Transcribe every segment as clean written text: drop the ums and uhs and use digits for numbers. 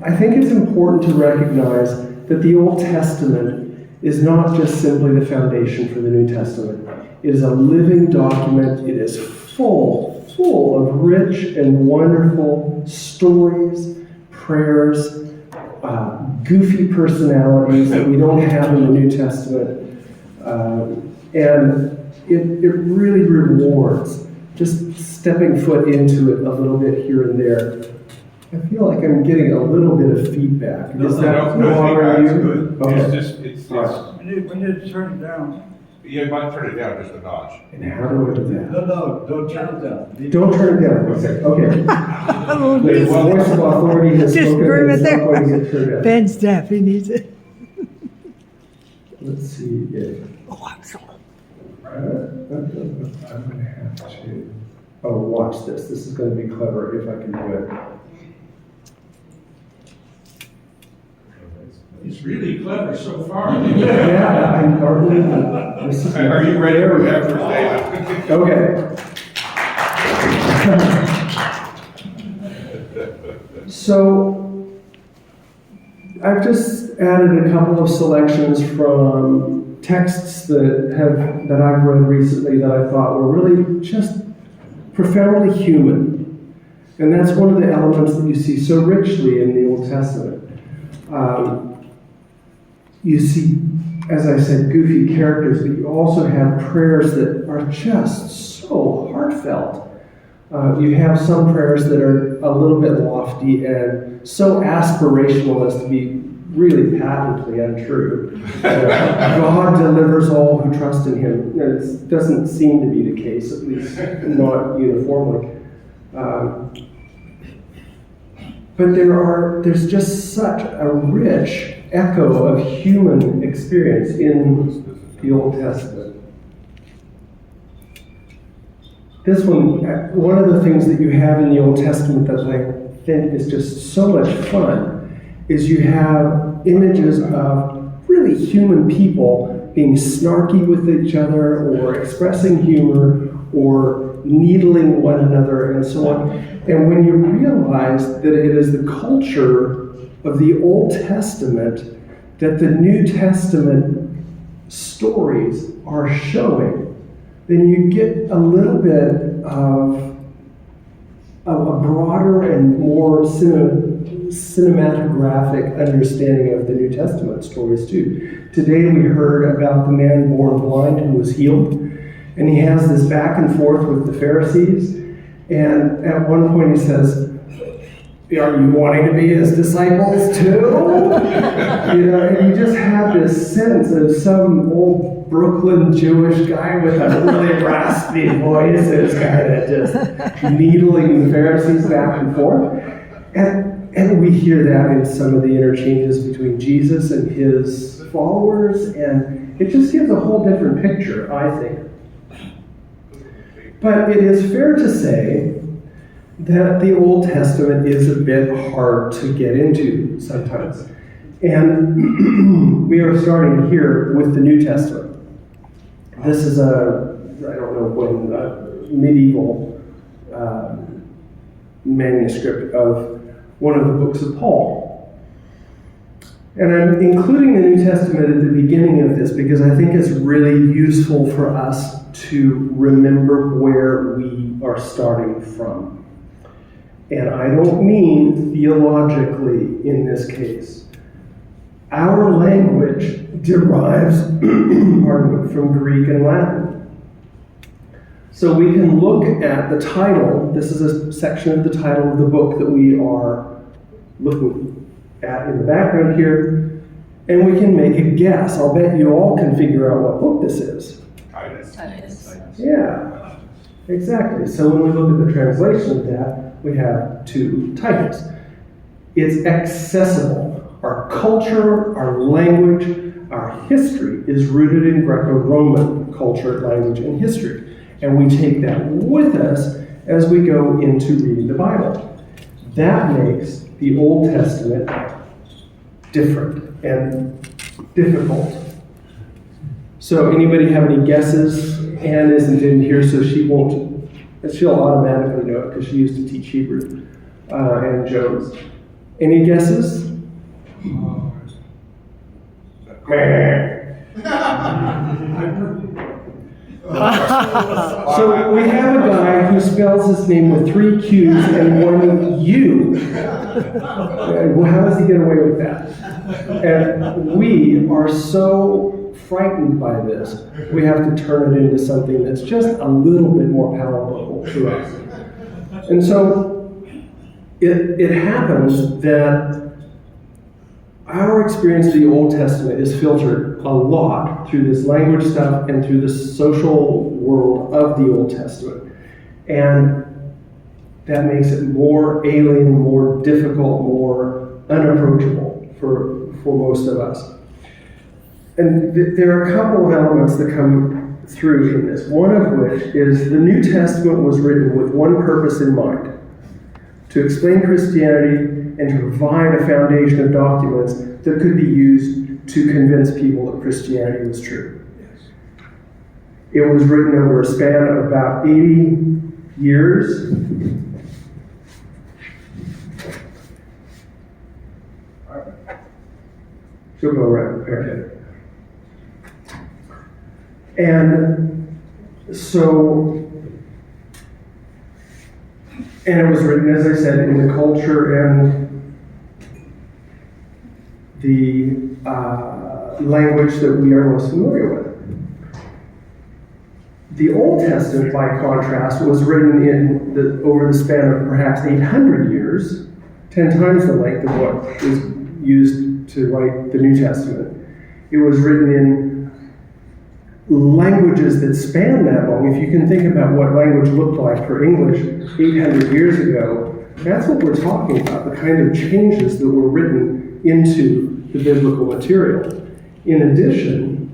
I think it's important to recognize that the Old Testament is not just simply the foundation for the New Testament. It is a living document. It is full of rich and wonderful stories, prayers, goofy personalities that we don't have in the New Testament. And it really rewards just stepping foot into it a little bit here and there. I feel like I'm getting a little bit of feedback. Is that no, feedback it's good. Okay. It's right. We need to turn it down. Yeah, you might turn it down just a notch. And how do I do that? No, don't turn it down. Don't turn it down. Okay. The voice of authority has Just spoken. scream it It's not there. going to get turned down. Ben's deaf, he needs it. Let's see if... Oh, I'm sorry. I'm going to have to... Oh, watch this. This is going to be clever if I can do it. It's really clever so far. Yeah, I already... This is Are you ready for that first statement? Okay. So, I've just added a couple of selections from texts that I've read recently that I thought were really just profoundly human. And that's one of the elements that you see so richly in the Old Testament. You see, as I said, goofy characters, but you also have prayers that are just so heartfelt. You have some prayers that are a little bit lofty and so aspirational as to be really patently untrue. God delivers all who trust in Him. It doesn't seem to be the case, at least not uniformly. But there's just such a rich echo of human experience in the Old Testament. This one of the things that you have in the Old Testament that I think is just so much fun is you have images of really human people being snarky with each other or expressing humor or needling one another and so on. And when you realize that it is the culture of the Old Testament that the New Testament stories are showing, then you get a little bit of a broader and more cinematographic understanding of the New Testament stories too. Today we heard about the man born blind who was healed, and he has this back and forth with the Pharisees, and at one point he says, "Are you wanting to be his disciples too?" And you just have this sense of some old Brooklyn Jewish guy with a really raspy voice that's kind of just needling the Pharisees back and forth. And we hear that in some of the interchanges between Jesus and his followers, and it just gives a whole different picture, I think. But it is fair to say that the Old Testament is a bit hard to get into sometimes. And we are starting here with the New Testament. This is medieval manuscript of one of the books of Paul. And I'm including the New Testament at the beginning of this because I think it's really useful for us to remember where we are starting from. And I don't mean theologically in this case. Our language derives from Greek and Latin. So we can look at the title. This is a section of the title of the book that we are looking at in the background here, and we can make a guess. I'll bet you all can figure out what book this is. Titus. Yeah, exactly. So when we look at the translation of that, we have to Titus. It's accessible. Our culture, our language, our history is rooted in Greco-Roman culture, language, and history. And we take that with us as we go into reading the Bible. That makes the Old Testament different and difficult. So anybody have any guesses? Anne isn't in here, so she'll automatically know it because she used to teach Hebrew and Jones. Any guesses? So we have a guy who spells his name with 3 Q's and 1 U. Well, how does he get away with that? And we are so frightened by this, we have to turn it into something that's just a little bit more palatable to us. And so it happens that our experience of the Old Testament is filtered a lot through this language stuff and through the social world of the Old Testament. And that makes it more alien, more difficult, more unapproachable for most of us. And there are a couple of elements that come through in this. One of which is the New Testament was written with one purpose in mind: to explain Christianity and to provide a foundation of documents that could be used to convince people that Christianity was true. It was written over a span of about 80 years. She'll go right prepared. And it was written, as I said, in the culture and the language that we are most familiar with. The Old Testament, by contrast, was written over the span of perhaps 800 years, 10 times the length of what is used to write the New Testament. It was written in languages that span that long. If you can think about what language looked like for English 800 years ago, that's what we're talking about, the kind of changes that were written into the biblical material. In addition,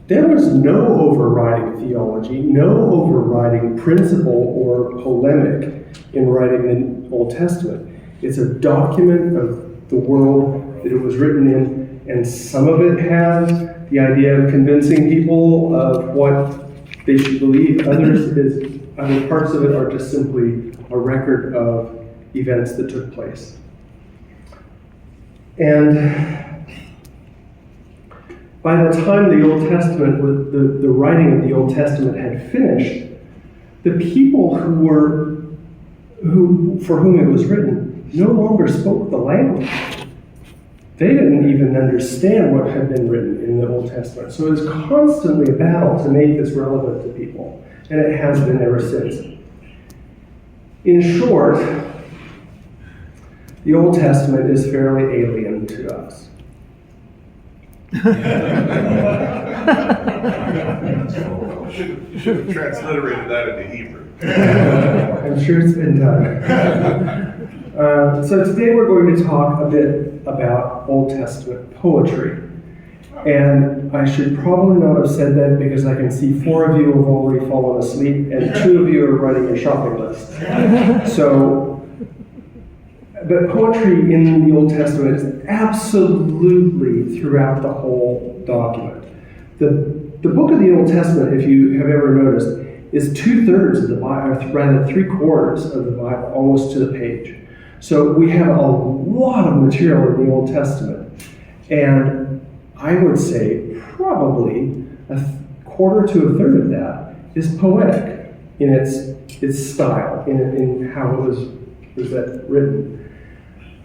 there was no overriding theology, no overriding principle or polemic in writing the Old Testament. It's a document of the world that it was written in, and some of it has the idea of convincing people of what they should believe. Other parts of it are just simply a record of events that took place. And by the time the Old Testament, the writing of the Old Testament had finished, the people for whom it was written no longer spoke the language. They didn't even understand what had been written in the Old Testament. So it was constantly a battle to make this relevant to people, and it has been ever since. In short, the Old Testament is fairly alien to us. Should have transliterated that into Hebrew. I'm sure it's been done. So today we're going to talk a bit about Old Testament poetry. And I should probably not have said that because I can see 4 of you have already fallen asleep and 2 of you are writing your shopping list. But poetry in the Old Testament is absolutely throughout the whole document. The book of the Old Testament, if you have ever noticed, is 2/3 of the Bible, or rather 3/4 of the Bible, almost to the page. So we have a lot of material in the Old Testament. And I would say probably 1/4 to 1/3 of that is poetic in its style, in how it was written.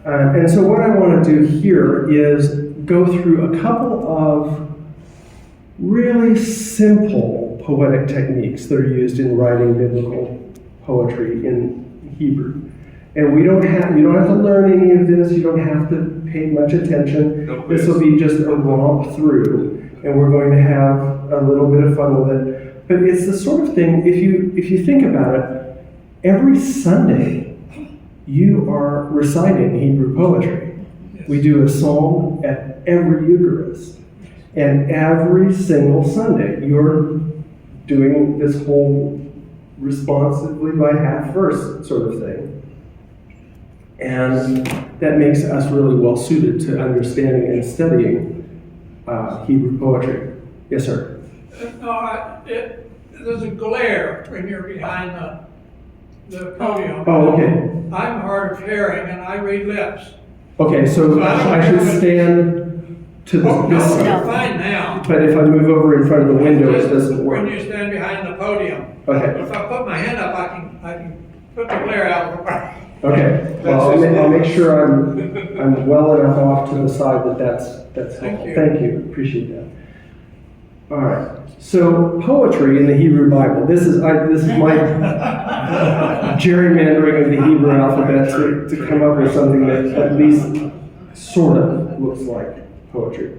And so what I want to do here is go through a couple of really simple poetic techniques that are used in writing biblical poetry in Hebrew. And you don't have to learn any of this, you don't have to pay much attention. This will be just a romp through, and we're going to have a little bit of fun with it. But it's the sort of thing, if you think about it, every Sunday you are reciting Hebrew poetry. We do a psalm at every Eucharist. And every single Sunday you're doing this whole responsively by half verse sort of thing. And that makes us really well suited to understanding and studying Hebrew poetry. Yes, sir? There's a glare when you're behind the podium. Oh, okay. I'm hard of hearing and I read lips. Okay, so I should stand to Oh, no, this you're side. fine now. But if I move over in front of the window, it doesn't When work. you stand behind the podium. Okay. If I put my hand up, I can put the glare out. Okay, well, I'll make sure I'm well enough off to the side that's Thank helpful. you. Thank you, appreciate that. All right, so poetry in the Hebrew Bible. This is my gerrymandering of the Hebrew alphabet to come up with something that at least sort of looks like poetry.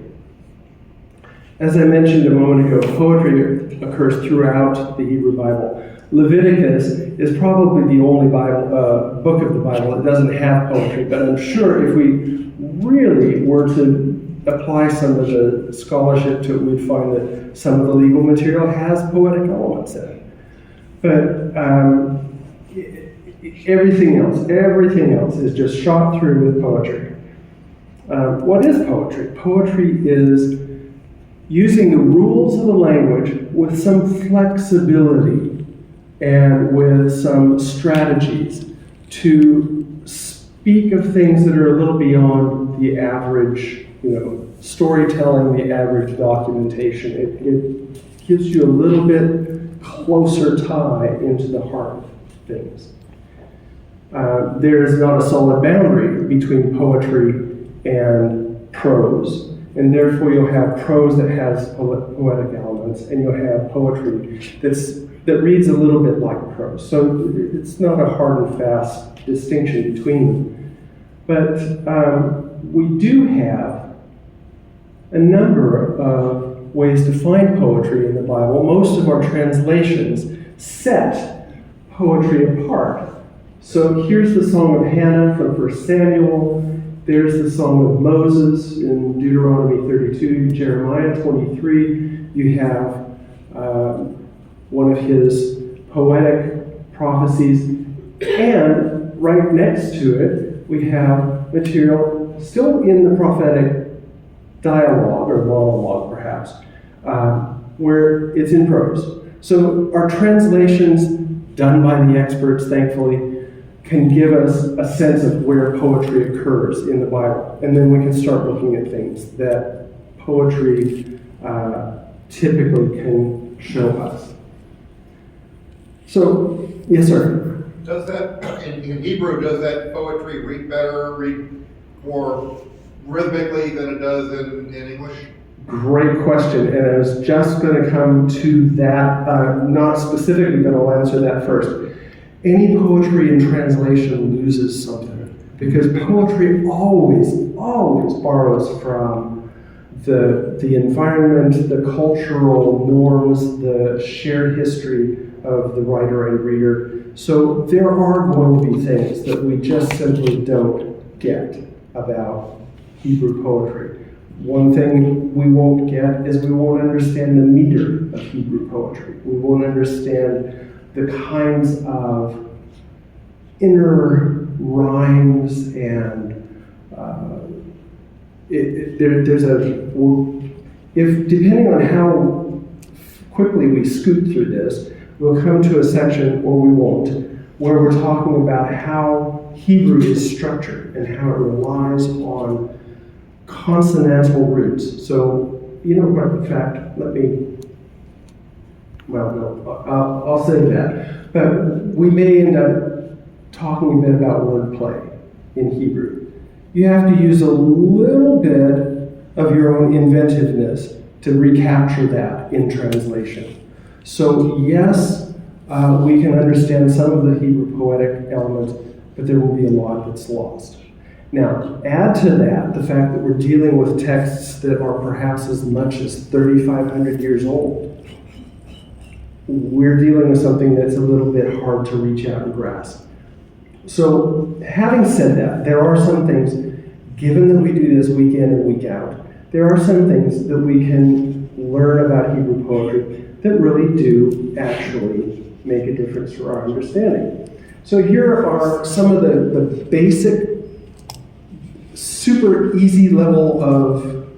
As I mentioned a moment ago, poetry occurs throughout the Hebrew Bible. Leviticus is probably the only book of the Bible that doesn't have poetry, but I'm sure if we really were to apply some of the scholarship to it, we'd find that some of the legal material has poetic elements in it. But everything else is just shot through with poetry. What is poetry? Poetry is using the rules of the language with some flexibility and with some strategies to speak of things that are a little beyond the average, storytelling, the average documentation. It gives you a little bit closer tie into the heart of things. There's not a solid boundary between poetry and prose, and therefore you'll have prose that has poetic elements, and you'll have poetry that reads a little bit like prose. So it's not a hard and fast distinction between them. But we do have a number of ways to find poetry in the Bible. Most of our translations set poetry apart. So here's the Song of Hannah from 1 Samuel. There's the Song of Moses in Deuteronomy 32, Jeremiah 23. You have one of his poetic prophecies. And right next to it, we have material still in the prophetic dialogue, or monologue perhaps, where it's in prose. So our translations, done by the experts, thankfully, can give us a sense of where poetry occurs in the Bible. And then we can start looking at things that poetry typically can show us. So, yes, sir? Does that, in Hebrew, does that poetry read better, read more rhythmically than it does in English? Great question, and I was just going to come to that, not specifically, but I'll answer that first. Any poetry in translation loses something, because poetry always borrows from the environment, the cultural norms, the shared history of the writer and reader. So there are going to be things that we just simply don't get about Hebrew poetry. One thing we won't get is we won't understand the meter of Hebrew poetry. We won't understand the kinds of inner rhymes and if depending on how quickly we scoot through this, we'll come to a section, or we won't, where we're talking about how Hebrew is structured and how it relies on consonantal roots. So, in fact, I'll say that. But we may end up talking a bit about wordplay in Hebrew. You have to use a little bit of your own inventiveness to recapture that in translation. So yes, we can understand some of the Hebrew poetic elements, but there will be a lot that's lost. Now, add to that the fact that we're dealing with texts that are perhaps as much as 3,500 years old. We're dealing with something that's a little bit hard to reach out and grasp. So, having said that, there are some things, given that we do this week in and week out, there are some things that we can learn about Hebrew poetry that really do actually make a difference for our understanding. So here are some of the basic, super easy level of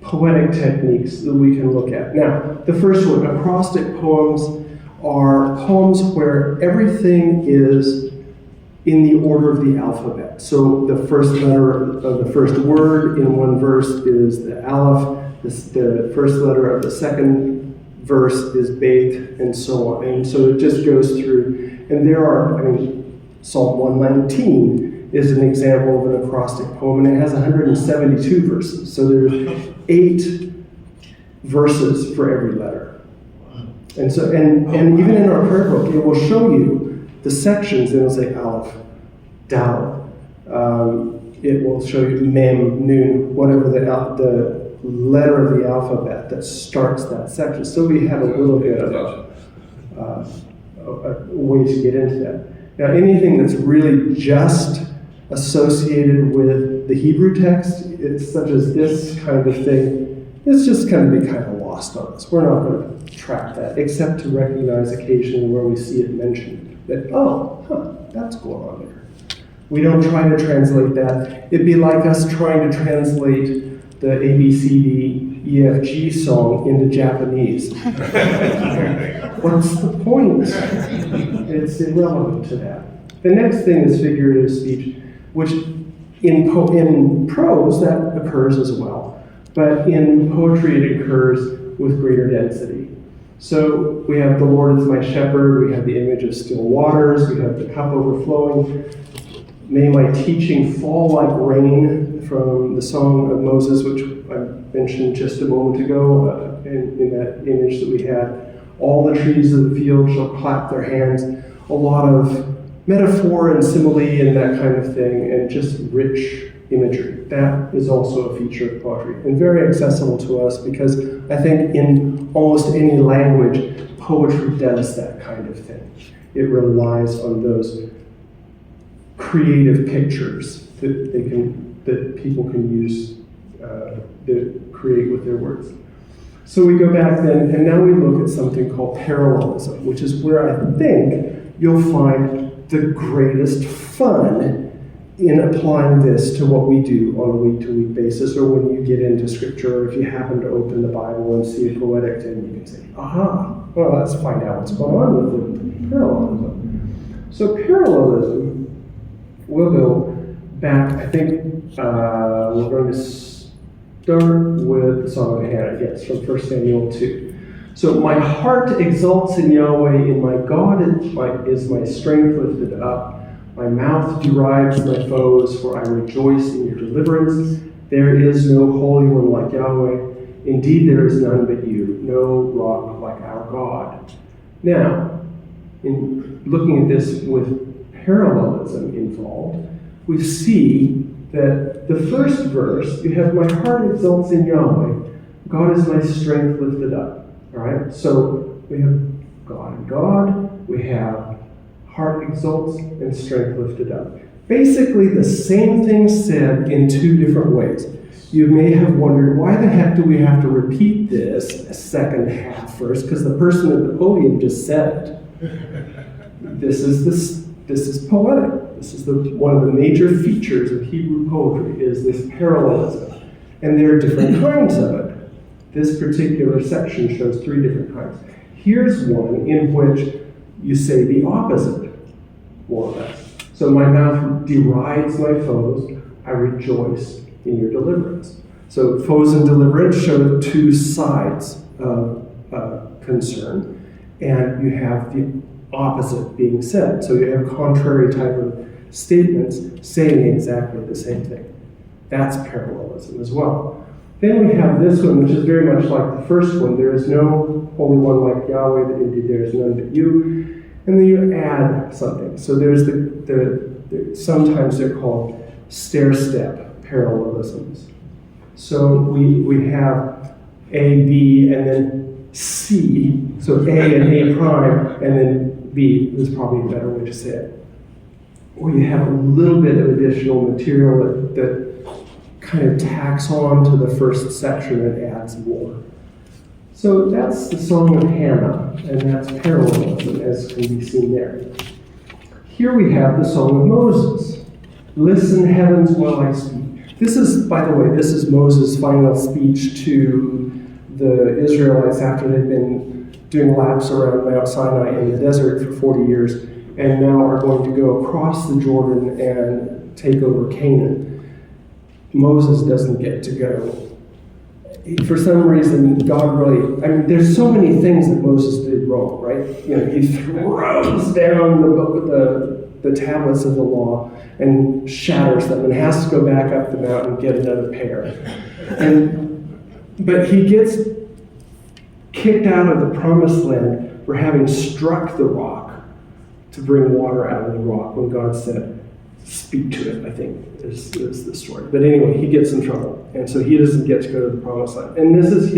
poetic techniques that we can look at. Now, the first one, acrostic poems are poems where everything is in the order of the alphabet. So the first letter of the first word in one verse is the aleph, the first letter of the second verse is beit, and so on. And so it just goes through. And there are, Psalm 119 is an example of an acrostic poem, and it has 172 verses. So there's 8 verses for every letter. And so, and even in our prayer book, it will show you the sections, and it'll say aleph, dal. It will show you mem, nun, whatever the letter of the alphabet that starts that section. So we have a little bit of a way to get into that. Now, anything that's really just associated with the Hebrew text, it's such as this kind of thing, it's just going to be kind of lost on us. We're not going to track that, except to recognize occasionally where we see it mentioned that, that's going on there. We don't try to translate that. It'd be like us trying to translate the ABCD EFG song into Japanese. What's the point? It's irrelevant to that. The next thing is figurative speech, which in prose that occurs as well, but in poetry it occurs with greater density. So we have the Lord is my shepherd, we have the image of still waters, we have the cup overflowing. May my teaching fall like rain from the Song of Moses, which I mentioned just a moment ago in that image that we had. All the trees of the field shall clap their hands. A lot of metaphor and simile and that kind of thing, and just rich imagery. That is also a feature of poetry, and very accessible to us because I think in almost any language, poetry does that kind of thing. It relies on those creative pictures that people can use to create with their words. So we go back then, and now we look at something called parallelism, which is where I think you'll find the greatest fun in applying this to what we do on a week-to-week basis, or when you get into scripture, or if you happen to open the Bible and see a poetic thing, you can say, well, let's find out what's going on with the parallelism. So parallelism, we'll go back, I think we're going to start with the Song of Hannah, yes, from 1 Samuel 2. So my heart exalts in Yahweh, in my God is my strength lifted up. My mouth derides my foes, for I rejoice in your deliverance. There is no holy one like Yahweh. Indeed, there is none but you, no rock like our God. Now, in looking at this with parallelism involved, we see that the first verse, you have my heart exalts in Yahweh, God is my strength lifted up. All right, so we have God and God, we have heart exalts and strength lifted up. Basically the same thing said in 2 different ways. You may have wondered, why the heck do we have to repeat this a second half first? Because the person at the podium just said it. This is poetic. This is one of the major features of Hebrew poetry is this parallelism. And there are different kinds of it. This particular section shows 3 different kinds. Here's one in which you say the opposite, more or less. So my mouth derides my foes, I rejoice in your deliverance. So foes and deliverance show 2 sides of concern, and you have the opposite being said. So you have contrary type of statements saying exactly the same thing. That's parallelism as well. Then we have this one, which is very much like the first one. There is no holy one like Yahweh, that indeed there is none but you. And then you add something. So there's sometimes they're called stair-step parallelisms. So we have A, B, and then C. So A and A prime, and then B is probably a better way to say it. Or you have a little bit of additional material that kind of tacks on to the first section and adds more. So that's the Song of Hannah, and that's parallelism, as can be seen there. Here we have the Song of Moses. Listen, heavens, while I speak. This is, by the way, this is Moses' final speech to the Israelites after they've been doing laps around Mount Sinai in the desert for 40 years, and now are going to go across the Jordan and take over Canaan. Moses doesn't get to go. For some reason, God really, I mean, there's so many things that Moses did wrong, right? You know, he throws down the tablets of the law and shatters them and has to go back up the mountain and get another pair. But he gets kicked out of the promised land for having struck the rock to bring water out of the rock when God said, speak to it, I think, is the story. But anyway, he gets in trouble, and so he doesn't get to go to the promised land. And this is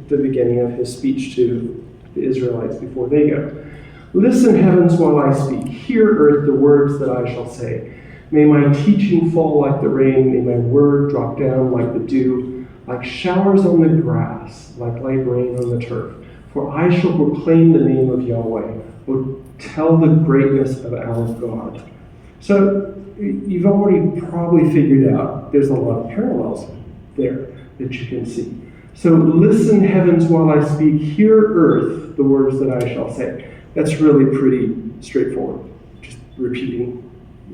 the beginning of his speech to the Israelites before they go. Listen, heavens, while I speak. Hear, earth, the words that I shall say. May my teaching fall like the rain. May my word drop down like the dew, like showers on the grass, like light rain on the turf. For I shall proclaim the name of Yahweh. Will tell the greatness of our God. So you've already probably figured out there's a lot of parallels there that you can see. So listen, heavens, while I speak. Hear, earth, the words that I shall say. That's really pretty straightforward, just repeating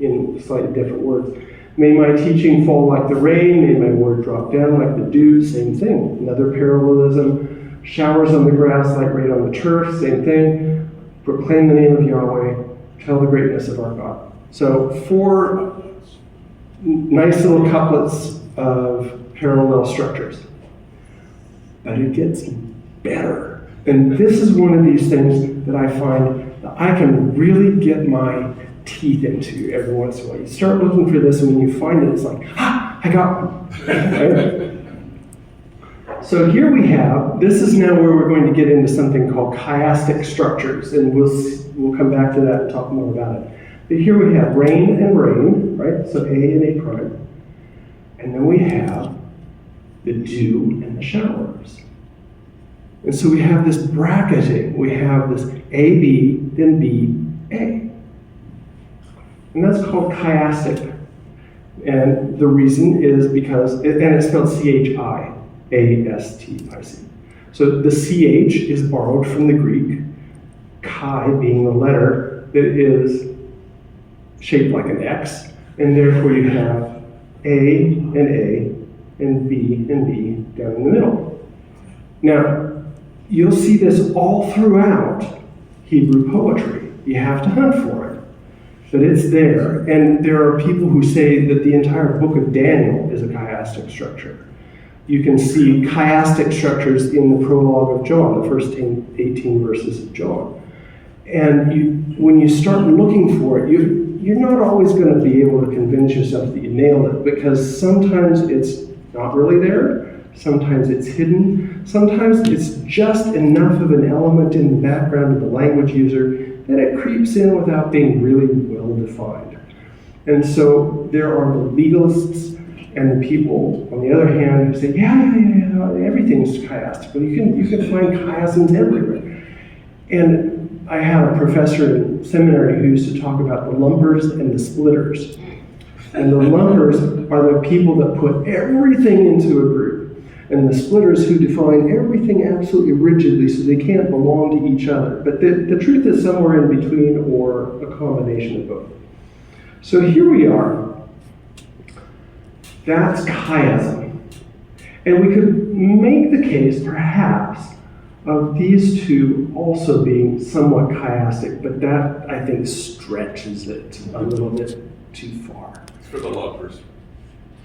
in slightly different words. May my teaching fall like the rain. May my word drop down like the dew. Same thing. Another parallelism. Showers on the grass like rain on the turf. Same thing. Proclaim the name of Yahweh. Tell the greatness of our God. So 4 nice little couplets of parallel structures. But it gets better. And this is one of these things that I find that I can really get my teeth into every once in a while. You start looking for this, and when you find it, it's like, I got one. Right? So here we have, this is now where we're going to get into something called chiastic structures, and we'll come back to that and talk more about it. But here we have rain and rain, right? So A and A prime. And then we have the dew and the showers. And so we have this bracketing. We have this A, B, then B, A. And that's called chiastic. And the reason is because, and it's spelled C-H-I-A-S-T-I-C. So the CH is borrowed from the Greek, chi being the letter that is shaped like an X, and therefore you have A and B down in the middle. Now, you'll see this all throughout Hebrew poetry. You have to hunt for it, but it's there. And there are people who say that the entire book of Daniel is a chiastic structure. You can see chiastic structures in the prologue of John, the first 18 verses of John. And when you start looking for it, you're not always going to be able to convince yourself that you nailed it, because sometimes it's not really there, sometimes it's hidden, sometimes it's just enough of an element in the background of the language user that it creeps in without being really well defined. And so there are the legalists and the people, on the other hand, who say, yeah, everything's chiastic. But you can find chiasms everywhere. And I had a professor in seminary who used to talk about the lumpers and the splitters. And the lumpers are the people that put everything into a group, and the splitters who define everything absolutely rigidly so they can't belong to each other. But the truth is somewhere in between, or a combination of both. So here we are. That's chiasm. And we could make the case, perhaps, of these two also being somewhat chiastic, but that, I think, stretches it a little bit too far. It's for the lovers.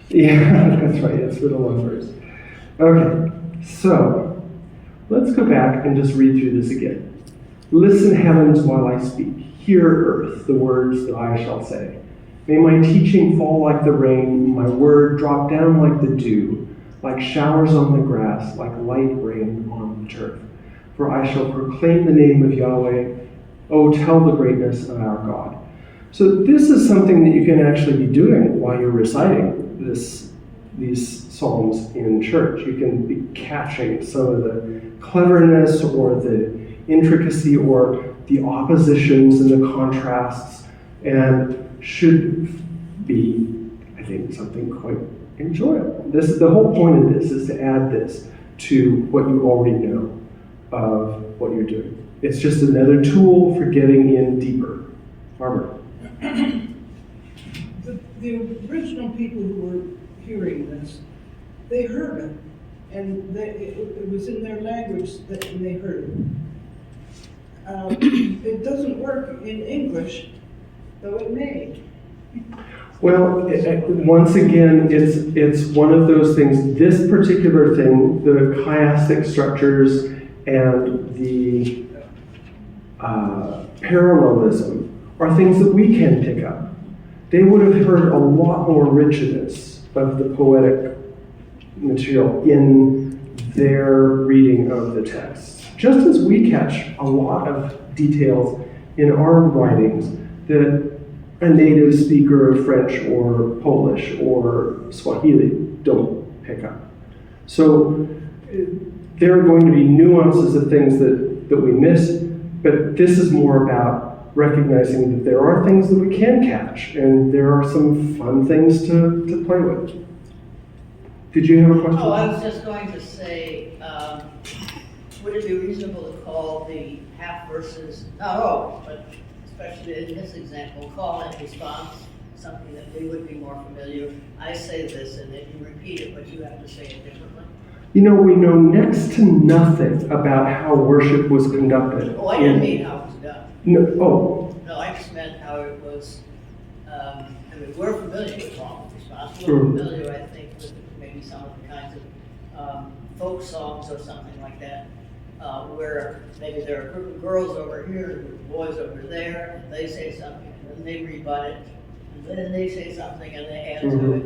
Yeah, that's right, it's for the lovers. Okay, so let's go back and just read through this again. Listen, heavens, while I speak. Hear, earth, the words that I shall say. May my teaching fall like the rain, my word drop down like the dew, like showers on the grass, like light rain on the turf. For I shall proclaim the name of Yahweh. Oh, tell the greatness of our God. So this is something that you can actually be doing while you're reciting these psalms in church. You can be catching some of the cleverness or the intricacy or the oppositions and the contrasts, and should be, I think, something quite enjoyable. The whole point of this is to add this to what you already know of what you're doing. It's just another tool for getting in deeper. Barbara. The original people who were hearing this, they heard it, and it was in their language that they heard it. It doesn't work in English, though it may. Well, once again, it's one of those things. This particular thing, the chiastic structures and the parallelism, are things that we can pick up. They would have heard a lot more richness of the poetic material in their reading of the text, just as we catch a lot of details in our writings that a native speaker of French or Polish or Swahili don't pick up. So there are going to be nuances of things that we miss, but this is more about recognizing that there are things that we can catch, and there are some fun things to play with. Did you have a question? Oh, I was just going to say, would it be reasonable to call the half verses, not all, but especially in this example, call and response, something that we would be more familiar? I say this and then you repeat it, but you have to say it differently. You know, we know next to nothing about how worship was conducted. Oh, I didn't mean how it was done. No, No, I just meant how it was, I mean, we're familiar with call and response. We're Sure. familiar, I think, with maybe some of the kinds of folk songs or something like that, where maybe there are a group of girls over here, and boys over there, and they say something, and then they rebut it, and then they say something, and they add to it.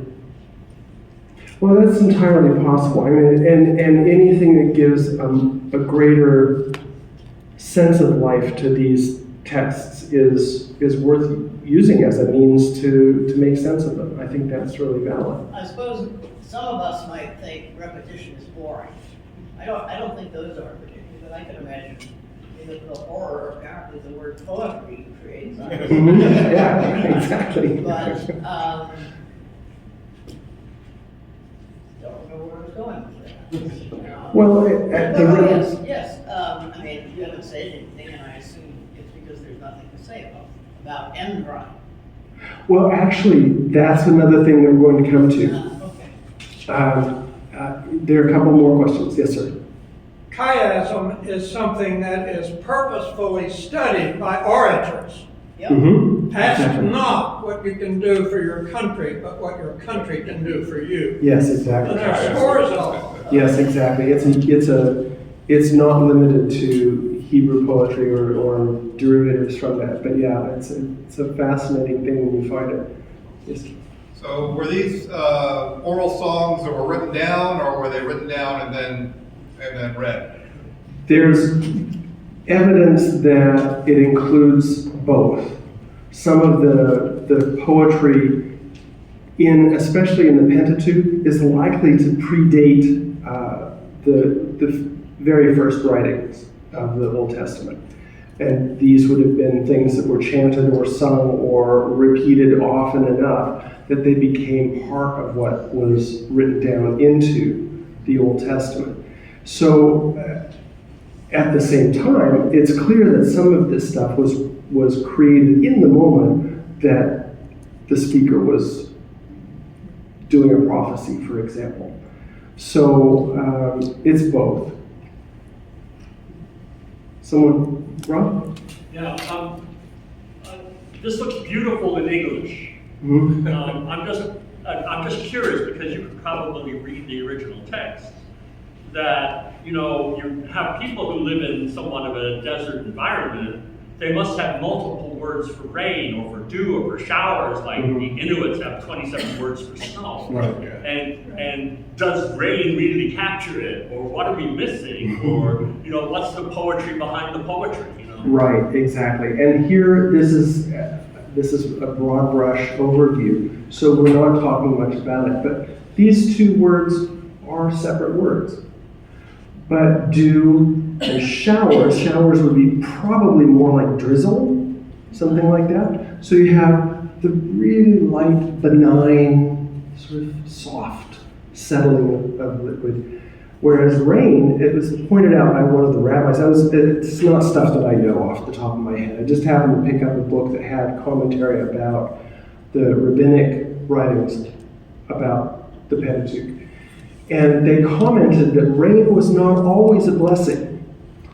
well, that's entirely possible. I mean, and anything that gives a greater sense of life to these texts is worth using as a means to make sense of them. I think that's really valid. I suppose some of us might think repetition is boring. I don't think those are particularly, but I can imagine in the horror, apparently the word poetry creates. Yeah, exactly. But, don't know where I was going with that. Well, at the Yes, I mean, you haven't said anything, and I assume it's because there's nothing to say about end rhyme. well, actually, that's another thing that we're going to come to. Okay. There are a couple more questions. Yes, sir. Chiasm is something that is purposefully studied by orators. Yep. Mm-hmm. Ask not what you can do for your country, but what your country can do for you. Yes, And exactly. there are scores of them. Yes, exactly. It's not limited to Hebrew poetry or derivatives from that. But yeah, it's a fascinating thing when you find it. Yes. So were these oral songs that were written down, or were they written down and then read? There's evidence that it includes both. Some of the poetry especially in the Pentateuch, is likely to predate the very first writings of the Old Testament. And these would have been things that were chanted or sung or repeated often enough that they became part of what was written down into the Old Testament. So at the same time, it's clear that some of this stuff was created in the moment that the speaker was doing a prophecy, for example. So it's both. Someone, Rob? Yeah, this looks beautiful in English. Mm-hmm. I'm just curious, because you could probably read the original text, that, you have people who live in somewhat of a desert environment. They must have multiple words for rain or for dew or for showers, like the Inuits have 27 words for snow. Right. And does rain really capture it, or what are we missing, or what's the poetry behind the poetry? Right, exactly. And here, this is a broad brush overview, so we're not talking much about it. But these two words are separate words. But dew and showers would be probably more like drizzle, something like that. So you have the really light, benign, sort of soft settling of liquid. Whereas rain, it was pointed out by one of the rabbis. It's not stuff that I know off the top of my head. I just happened to pick up a book that had commentary about the rabbinic writings about the Pentateuch. And they commented that rain was not always a blessing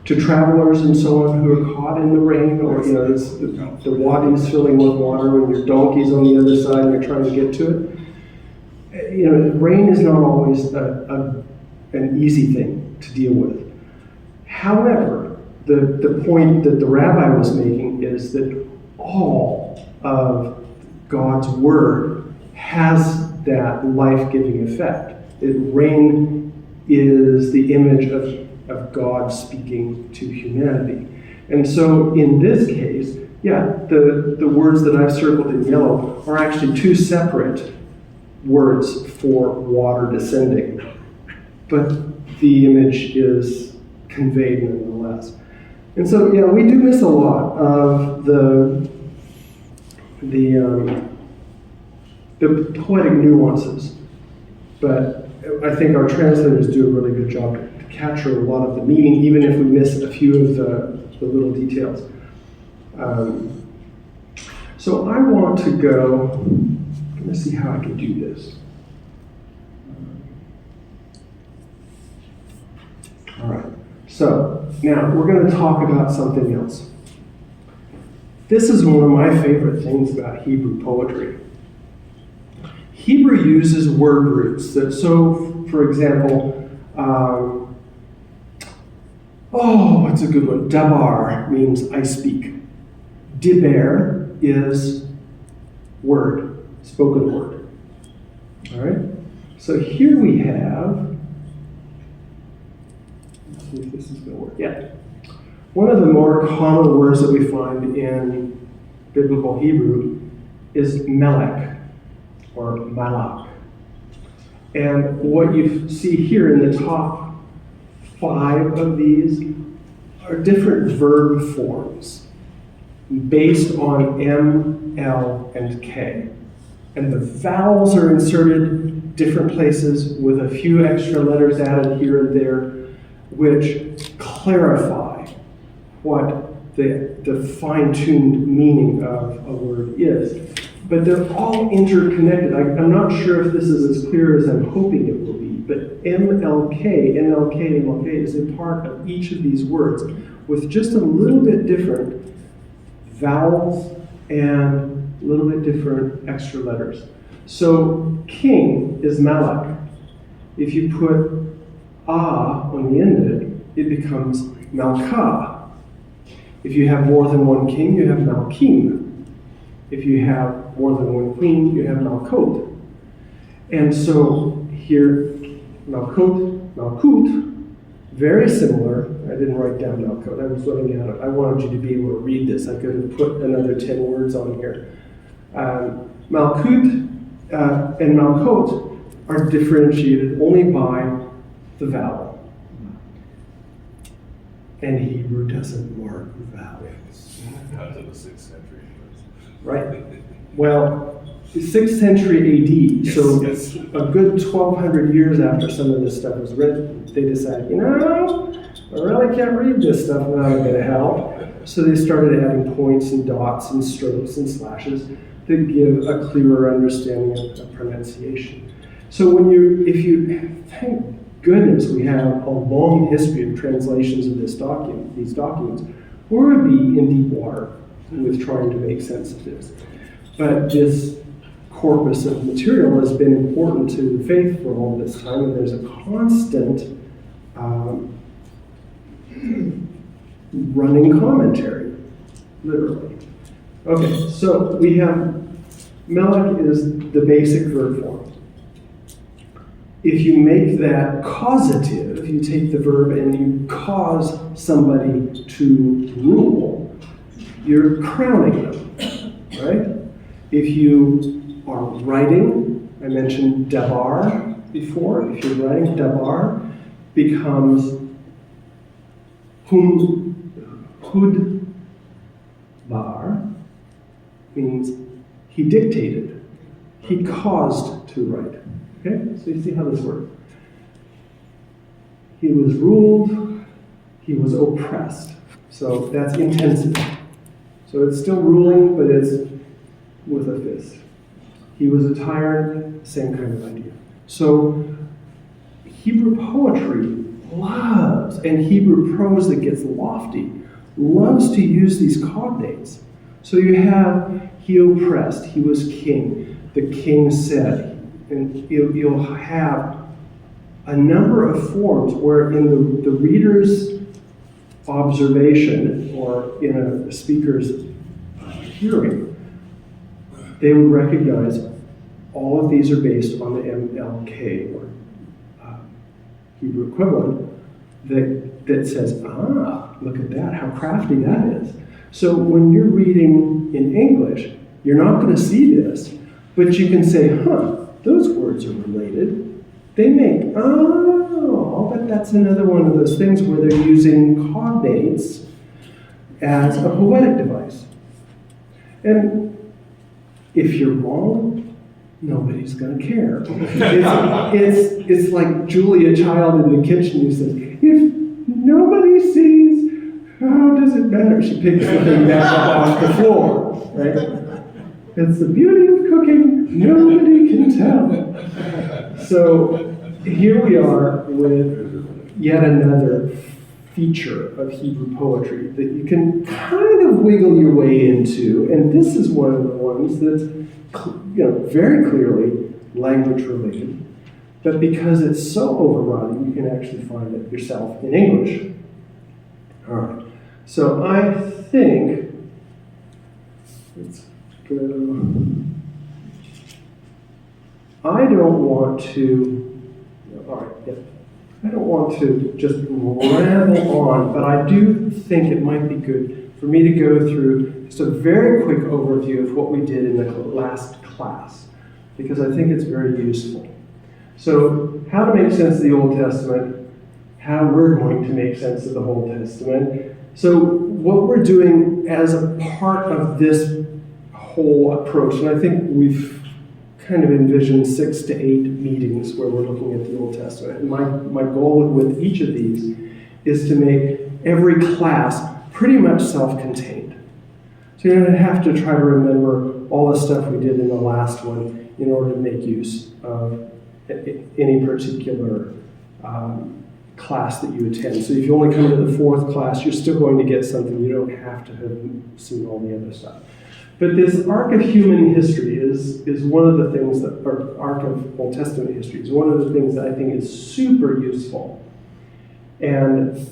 to travelers and so on who are caught in the rain, or the wadis filling with water and your donkey's on the other side and you're trying to get to it. Rain is not always an easy thing to deal with. However, the point that the rabbi was making is that all of God's word has that life-giving effect. Rain is the image of God speaking to humanity. And so in this case, the words that I've circled in yellow are actually two separate words for water descending. But the image is conveyed nonetheless. And so, we do miss a lot of the poetic nuances. But I think our translators do a really good job to capture a lot of the meaning, even if we miss a few of the little details. So I want to go, let me see how I can do this. All right, so now we're going to talk about something else. This is one of my favorite things about Hebrew poetry. Hebrew uses word roots for example, what's a good one? Dabar means I speak. Diber is word, spoken word. All right, so here we have, let's see if this is going to work. Yeah. One of the more common words that we find in biblical Hebrew is melech, or malach. And what you see here in the top 5 of these are different verb forms based on M, L, and K. And the vowels are inserted different places with a few extra letters added here and there, which clarify what the fine-tuned meaning of a word is. But they're all interconnected. I'm not sure if this is as clear as I'm hoping it will be, but MLK, NLK, MLK is a part of each of these words with just a little bit different vowels and a little bit different extra letters. So king is Malak. If you put ah on the end of it, it becomes Malka. If you have more than one king, you have Malkim. If you have more than one queen, you have Malkot. And so here, Malkut, very similar. I didn't write down Malkot. I was running out of, I wanted you to be able to read this. I could have put another 10 words on here. Malkut and Malkot are differentiated only by the vowel. And Hebrew doesn't mark vowels. Not until the 6th century. Right? Well, 6th century AD, so Yes. a good 1,200 years after some of this stuff was written, they decided, I really can't read this stuff without a bit of help. So they started adding points and dots and strokes and slashes that give a clearer understanding of pronunciation. So thank goodness we have a long history of translations of these documents, or would be in deep water with trying to make sense of this. But this corpus of material has been important to the faith for all this time, and there's a constant running commentary, literally. Okay, so we have melech is the basic verb form. If you make that causative, you take the verb and you cause somebody to rule, you're crowning them, right? If you are writing, I mentioned dabar before, if you're writing, dabar becomes hudbar, means he dictated, he caused to write. Okay, so you see how this works. he was ruled, he was oppressed. So that's intensive. So it's still ruling, but it's with a fist. He was a tyrant, same kind of idea. So Hebrew poetry loves, and Hebrew prose that gets lofty, loves to use these cognates. So you have, he oppressed, he was king, the king said, and you'll have a number of forms where in the reader's observation or in a speaker's hearing, they would recognize all of these are based on the MLK or Hebrew equivalent that says, look at that, how crafty that is. So when you're reading in English, you're not going to see this, but you can say, those words are related. They make, I'll bet that's another one of those things where they're using cognates as a poetic device. And if you're wrong, nobody's going to care. It's like Julia Child in the kitchen who says, if nobody sees, how does it matter? She picks the thing back up off the floor, right? It's the beauty of cooking, nobody can tell. So here we are with yet another feature of Hebrew poetry that you can kind of wiggle your way into, and this is one of the ones that's very clearly language related, but because it's so overrun, you can actually find it yourself in English. All right, so I think, let's go, I don't want to just ramble on, but I do think it might be good for me to go through just a very quick overview of what we did in the last class, because I think it's very useful. So, how to make sense of the Old Testament, how we're going to make sense of the Old Testament. So, what we're doing as a part of this whole approach, and I think we've kind of envisioned 6 to 8 meetings where we're looking at the Old Testament. And my goal with each of these is to make every class pretty much self-contained. So you don't have to try to remember all the stuff we did in the last one in order to make use of any particular class that you attend. So if you only come to the 4th class, you're still going to get something. You don't have to have seen all the other stuff. But this arc of human history is one of the things that, or arc of Old Testament history is one of the things that I think is super useful. And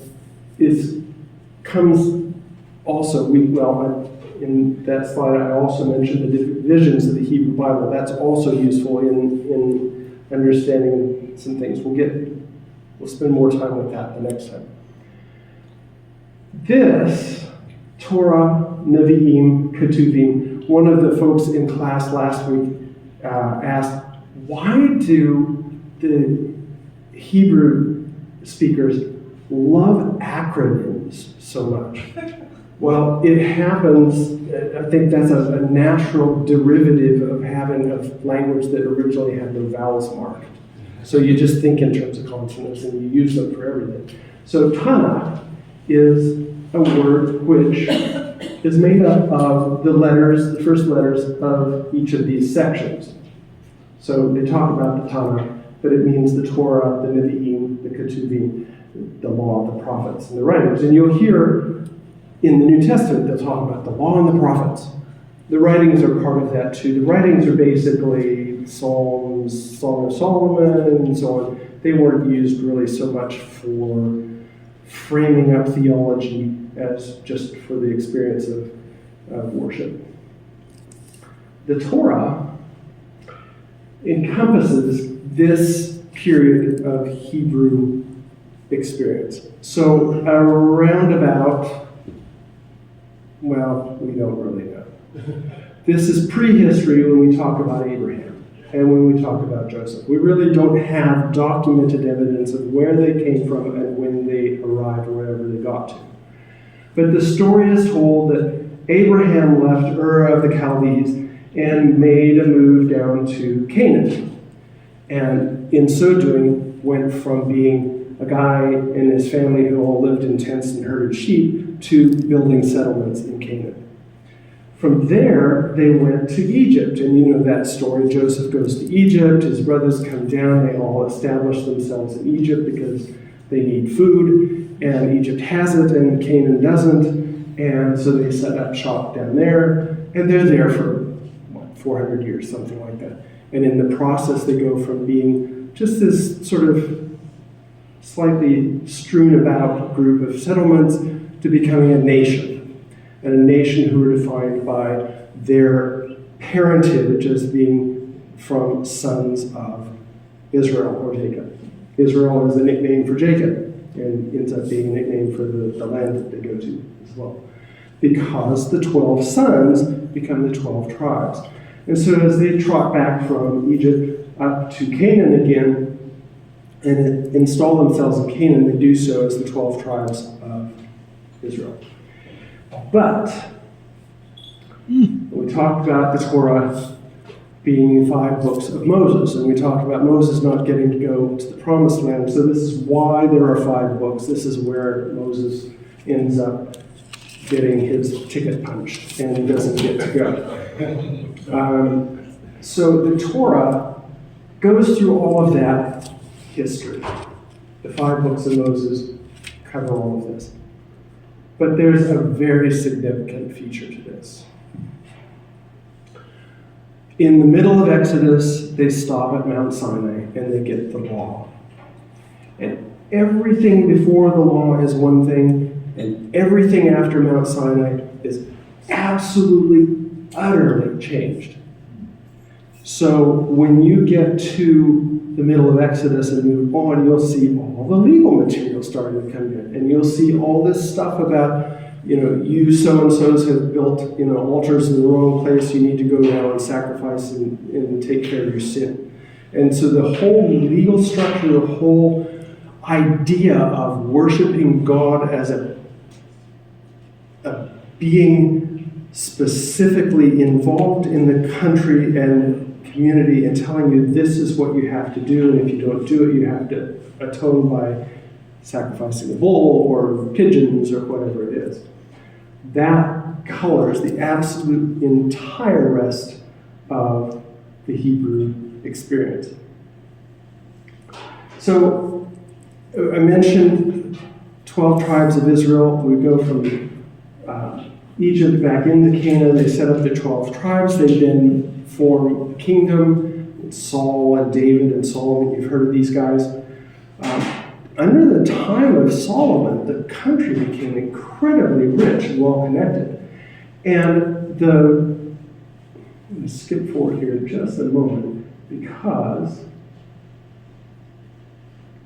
comes also, in that slide I also mentioned the divisions of the Hebrew Bible. That's also useful in understanding some things. We'll spend more time with that the next time. This Torah, Nevi'im, Ketuvim, one of the folks in class last week asked, why do the Hebrew speakers love acronyms so much? Well, it happens, I think that's a natural derivative of having a language that originally had no vowels marked. So you just think in terms of consonants and you use them for everything. So Tanakh is a word which is made up of the first letters of each of these sections. So they talk about the Tanakh, but it means the Torah, the Nevi'im, the Ketuvim, the law, the prophets, and the writings. And you'll hear in the New Testament, they'll talk about the law and the prophets. The writings are part of that too. The writings are basically Psalms, Song of Solomon, and so on. They weren't used really so much for framing up theology as just for the experience of worship. The Torah encompasses this period of Hebrew experience. So around about, well, we don't really know. This is prehistory when we talk about Abraham and when we talk about Joseph. We really don't have documented evidence of where they came from and when they arrived or wherever they got to. But the story is told that Abraham left Ur of the Chaldees and made a move down to Canaan. And in so doing, went from being a guy and his family who all lived in tents and herded sheep, to building settlements in Canaan. From there, they went to Egypt, and you know that story. Joseph goes to Egypt, his brothers come down, they all establish themselves in Egypt because they need food, and Egypt has it, and Canaan doesn't, and so they set up shop down there, and they're there for, 400 years, something like that. And in the process, they go from being just this sort of slightly strewn about group of settlements to becoming a nation, and a nation who are defined by their parentage as being from sons of Israel or Jacob. Israel is a nickname for Jacob, and ends up being a nickname for the land that they go to as well. Because the 12 sons become the 12 tribes. And so as they trot back from Egypt up to Canaan again, and install themselves in Canaan, they do so as the 12 tribes of Israel. But we talked about the Torah being 5 books of Moses, and we talked about Moses not getting to go to the promised land. So this is why there are 5 books. This is where Moses ends up getting his ticket punched and doesn't get to go. So the Torah goes through all of that history. The 5 books of Moses cover all of this. But there's a very significant feature to this. In the middle of Exodus, they stop at Mount Sinai and they get the law. And everything before the law is one thing, and everything after Mount Sinai is absolutely, utterly changed. So when you get to the middle of Exodus and move on, you'll see all the legal material starting to come in. And you'll see all this stuff about, you so-and-sos have built, altars in the wrong place. You need to go now and sacrifice and take care of your sin. And so the whole legal structure, the whole idea of worshiping God as a being specifically involved in the country and community and telling you this is what you have to do, and if you don't do it, you have to atone by sacrificing a bull or pigeons or whatever it is. That colors the absolute entire rest of the Hebrew experience. So I mentioned 12 tribes of Israel. We go from Egypt back into Canaan. They set up their 12 tribes. They then form a kingdom. Saul and David and Solomon, you've heard of these guys. Under the time of Solomon, the country became incredibly rich and well-connected. And I'm going to skip forward here just a moment because,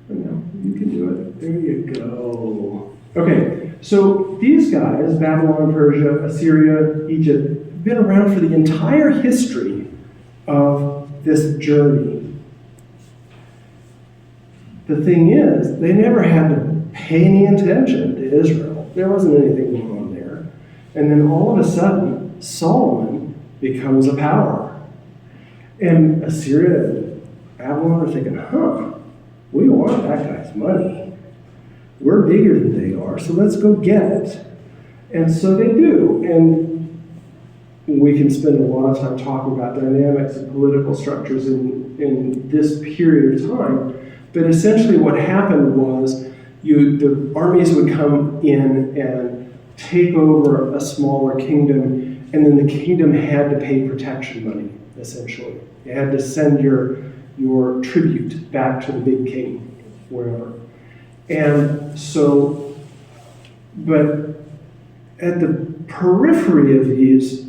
you can do it. There you go. Okay, so these guys, Babylon, Persia, Assyria, Egypt, have been around for the entire history of this journey. The thing is, they never had to pay any attention to Israel. There wasn't anything going on there. And then all of a sudden, Solomon becomes a power. And Assyria and Babylon are thinking, we want that guy's money. We're bigger than they are, so let's go get it. And so they do. And we can spend a lot of time talking about dynamics and political structures in this period of time. But essentially what happened was the armies would come in and take over a smaller kingdom, and then the kingdom had to pay protection money, essentially. You had to send your tribute back to the big king, wherever. And so, but at the periphery of these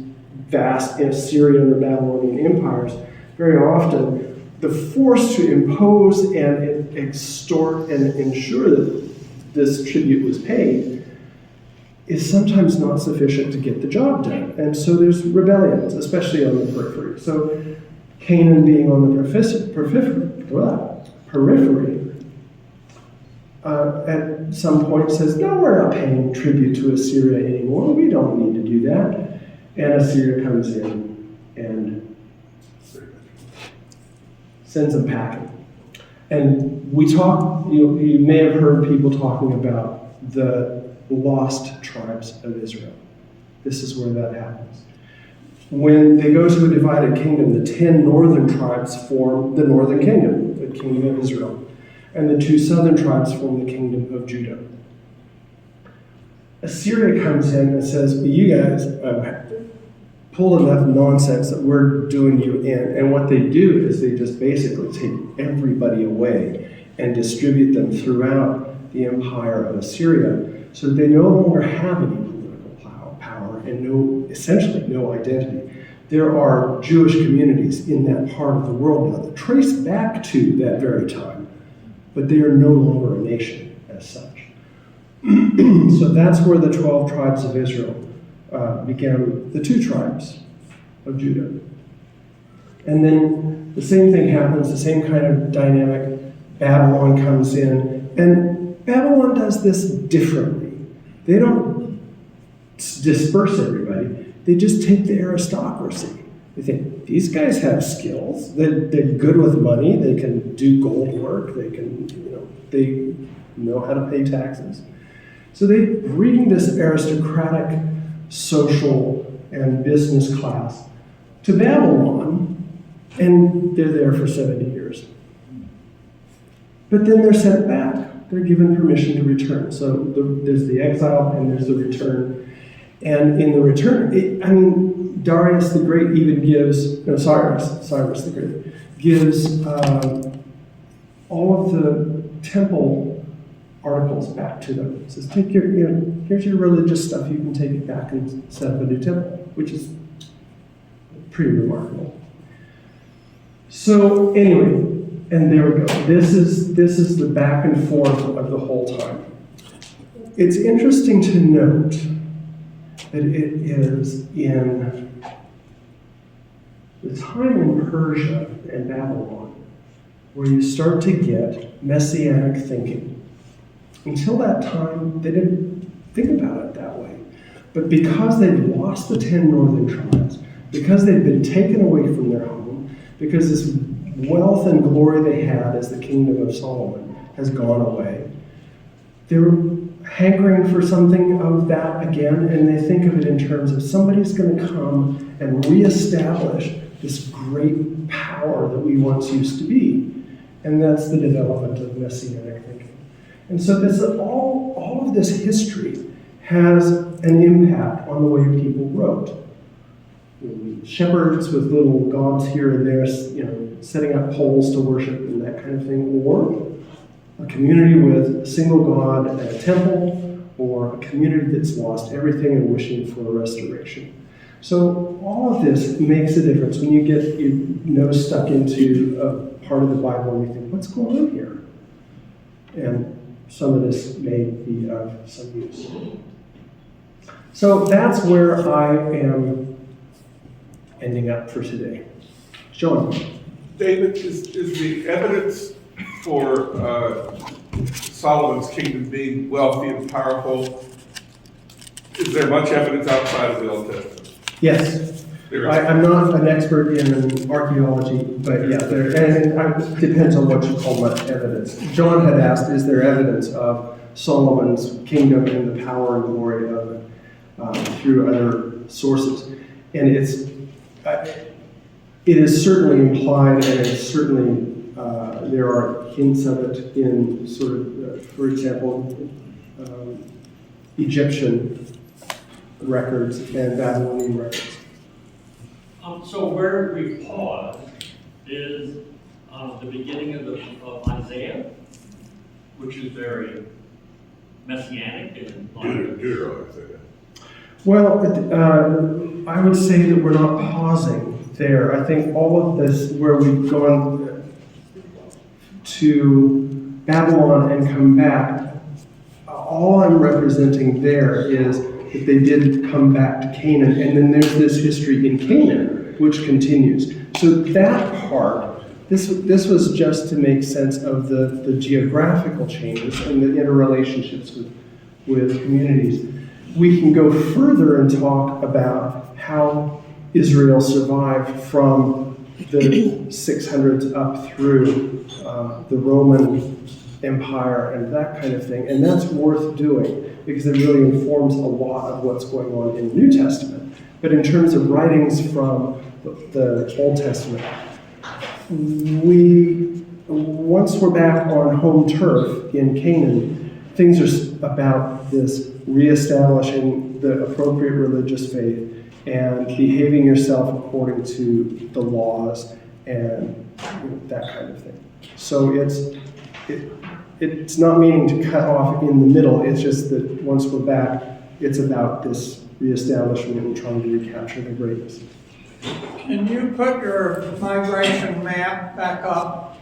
vast Assyrian or Babylonian empires, very often the force to impose and extort and ensure that this tribute was paid is sometimes not sufficient to get the job done. And so there's rebellions, especially on the periphery. So Canaan being on the periphery, at some point says, no, we're not paying tribute to Assyria anymore. We don't need to do that. And Assyria comes in and sends them packing. And we talk, you may have heard people talking about the lost tribes of Israel. This is where that happens. When they go to a divided kingdom, the 10 northern tribes form the northern kingdom, the kingdom of Israel. And the 2 southern tribes form the kingdom of Judah. Assyria comes in and says, you guys pulled enough nonsense that we're doing you in. And what they do is they just basically take everybody away and distribute them throughout the empire of Assyria, so that they no longer have any political power and essentially no identity. There are Jewish communities in that part of the world now that trace back to that very time, but they are no longer a nation as such. So that's where the 12 tribes of Israel became the 2 tribes of Judah. And then the same thing happens, the same kind of dynamic. Babylon comes in, and Babylon does this differently. They don't disperse everybody, they just take the aristocracy. They think, these guys have skills, they're good with money, they can do gold work, they know how to pay taxes. So they bring this aristocratic social and business class to Babylon, and they're there for 70 years. But then they're sent back. They're given permission to return. So there's the exile and there's the return. And in the return, Darius the Great even gives, Cyrus the Great, gives all of the temple articles back to them. It says, take here's your religious stuff, you can take it back and set up a new temple, which is pretty remarkable. So anyway, and there we go. This is the back and forth of the whole time. It's interesting to note that it is in the time in Persia and Babylon where you start to get messianic thinking. Until that time, they didn't think about it that way. But because they'd lost the 10 northern tribes, because they'd been taken away from their home, because this wealth and glory they had as the kingdom of Solomon has gone away, they're hankering for something of that again, and they think of it in terms of somebody's going to come and reestablish this great power that we once used to be. And that's the development of messianic thinking. And so all of this history has an impact on the way people wrote. Shepherds with little gods here and there, setting up poles to worship and that kind of thing, or a community with a single god and a temple, or a community that's lost everything and wishing for a restoration. So all of this makes a difference when you get your nose stuck into a part of the Bible and you think, what's going on here? And some of this may be of some use. So that's where I am ending up for today. John. David, is the evidence for Solomon's kingdom being wealthy and powerful, is there much evidence outside of the Old Testament? Yes. There is. I'm not an expert in archaeology, but yeah, it depends on what you call much evidence. John had asked, is there evidence of Solomon's kingdom and the power and glory of it through other sources? And it is certainly implied, and it's certainly there are hints of it in sort of, for example, Egyptian records and Babylonian records. So where we pause is the beginning of Isaiah, which is very messianic and Deuteronomy, say that. Well, I would say that we're not pausing there. I think all of this, where we've gone to Babylon and come back, all I'm representing there is that they did come back to Canaan, and then there's this history in Canaan, which continues. So that part, this was just to make sense of the geographical changes and the interrelationships with communities. We can go further and talk about how Israel survived from the 600s up through the Roman Empire and that kind of thing. And that's worth doing because it really informs a lot of what's going on in the New Testament. But in terms of writings from the Old Testament, once we're back on home turf in Canaan, things are about this reestablishing the appropriate religious faith and behaving yourself according to the laws and that kind of thing. So it's not meaning to cut off in the middle, it's just that once we're back, it's about this reestablishment and trying to recapture the greatness. Can you put your migration map back up?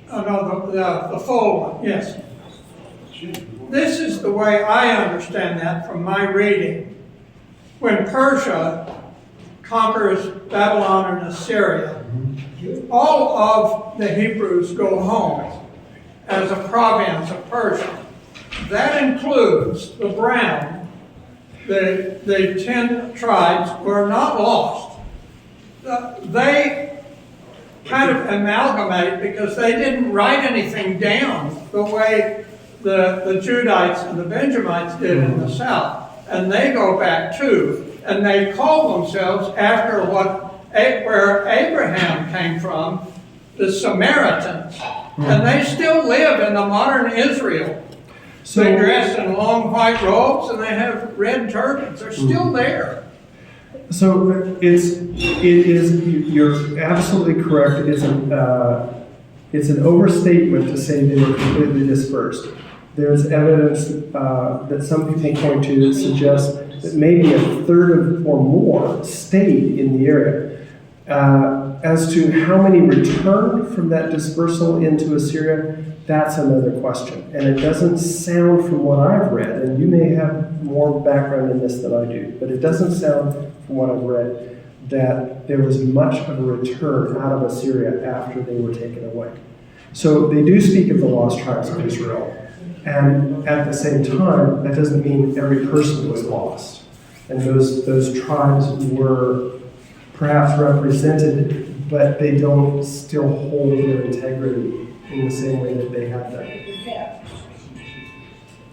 Oh, no, the full one, yes. This is the way I understand that from my reading. When Persia conquers Babylon and Assyria, all of the Hebrews go home as a province of Persia. That includes the brown. The 10 tribes were not lost. They kind of amalgamate because they didn't write anything down the way the Judites and the Benjamites did in the south. And they go back too. And they call themselves after where Abraham came from, the Samaritans. And they still live in the modern Israel. So, They dress in long white robes and they have red turbans. They're still there. So it is. You're absolutely correct. It's an overstatement to say they were completely dispersed. There's evidence that some people point to that suggests that maybe a third or more stayed in the area. As to how many returned from that dispersal into Assyria, that's another question. And it doesn't sound from what I've read, and you may have more background in this than I do, but it doesn't sound from what I've read that there was much of a return out of Assyria after they were taken away. So they do speak of the lost tribes of Israel. And at the same time, that doesn't mean every person was lost. And those tribes were perhaps represented, but they don't still hold their integrity in the same way that they have done.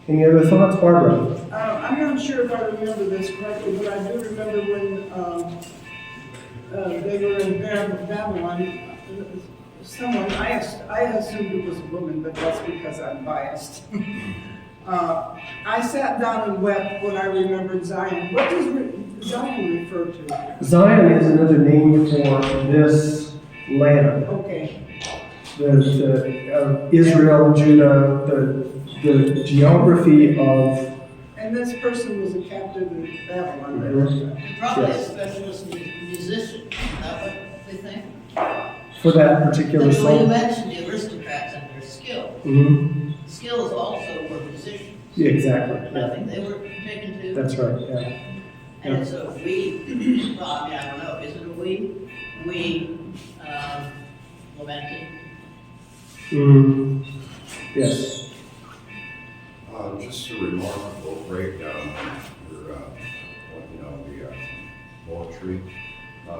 Any other thoughts, Barbara? I'm not sure if I remember this correctly, but I do remember when they were in Babylon, someone, I assumed it was a woman, but that's because I'm biased. I sat down and wept when I remembered Zion. What does Zion refer to? Zion is another name for this land. Okay. The Israel, Judah, the geography of. And this person was a captive in Babylon. Mhm. Probably Yes. a specialist musician, is that what they think? For that particular But when you song. mentioned the aristocrats and their skill, Mm-hmm. skills also were musicians. Yeah, exactly. I Yeah. think they were taken to. That's right. Yeah. And it's a we, well, I mean, I don't know, is it a we? We lamented. Yes. Just a remarkable breakdown of your, the poetry. I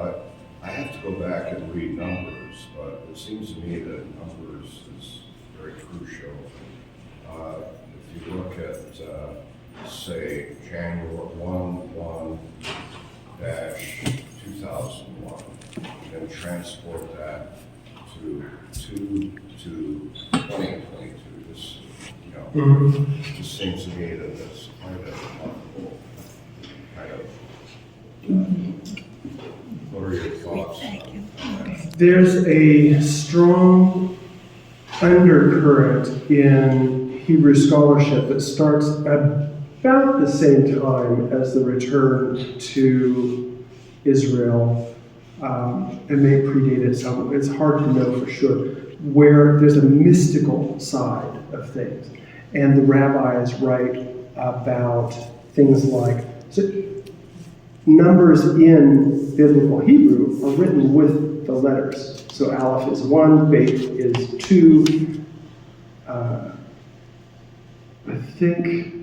have to go back and read Numbers, but it seems to me that Numbers is very crucial. If you look at, say, January 1/1-2001, and transport that to 2022, this, just seems to me that that's quite a remarkable kind of, what are your thoughts on that? There's a strong undercurrent in Hebrew scholarship that starts about the same time as the return to Israel. It may predate it some. It's hard to know for sure. Where there's a mystical side of things. And the rabbis write about things like, numbers in biblical Hebrew are written with the letters. So Aleph is 1, Beit is 2. I think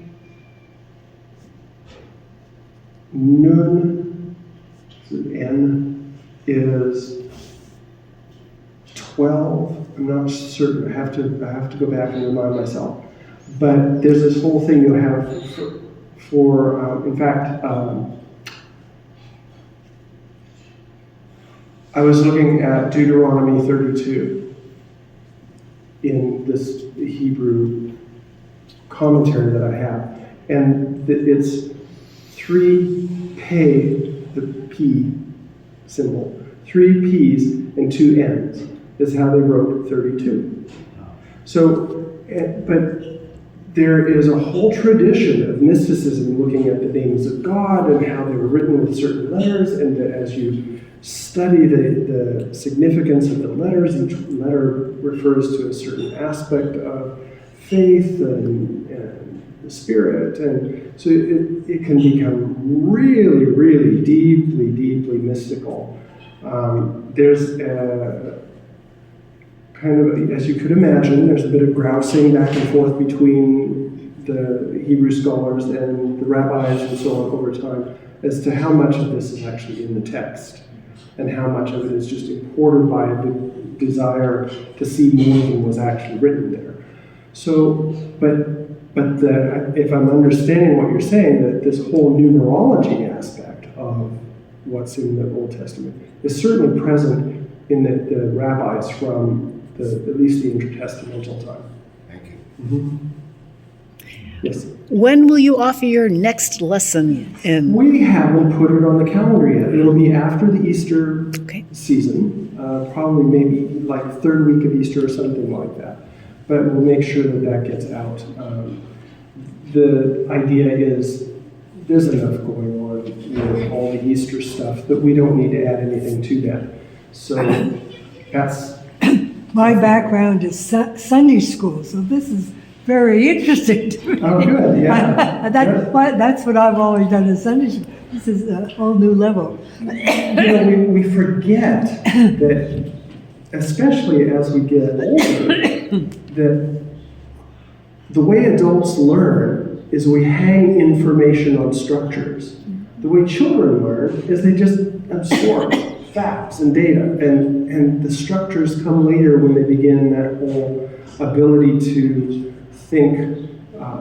Nun is N. is 12. I'm not certain. I have to go back and remind myself. But there's this whole thing you have in fact, I was looking at Deuteronomy 32 in this Hebrew commentary that I have, and it's 3 the P symbol, 3 P's and 2 N's is how they wrote 32. So, but there is a whole tradition of mysticism looking at the names of God and how they were written with certain letters, and that as you study the significance of the letters, each letter refers to a certain aspect of faith and the spirit, and so it can become really, really deeply, deeply mystical. There's a kind of, as you could imagine, there's a bit of grousing back and forth between the Hebrew scholars and the rabbis and so on over time as to how much of this is actually in the text and how much of it is just imported by a desire to see more than was actually written there. So, if I'm understanding what you're saying, that this whole numerology aspect of what's in the Old Testament is certainly present in the rabbis from at least the intertestamental time. Thank you. Mm-hmm. Yes. When will you offer your next lesson in? We haven't put it on the calendar yet. It'll be after the Easter season, probably maybe like third week of Easter or something like that. But we'll make sure that gets out. The idea is there's enough going on with all the Easter stuff that we don't need to add anything to that. So that's... My background is Sunday school, so this is very interesting to me. Oh, good, yeah. That's what I've always done in Sunday school. This is a whole new level. We forget that, especially as we get older, that the way adults learn is we hang information on structures. The way children learn is they just absorb facts and data, and the structures come later when they begin that whole ability to think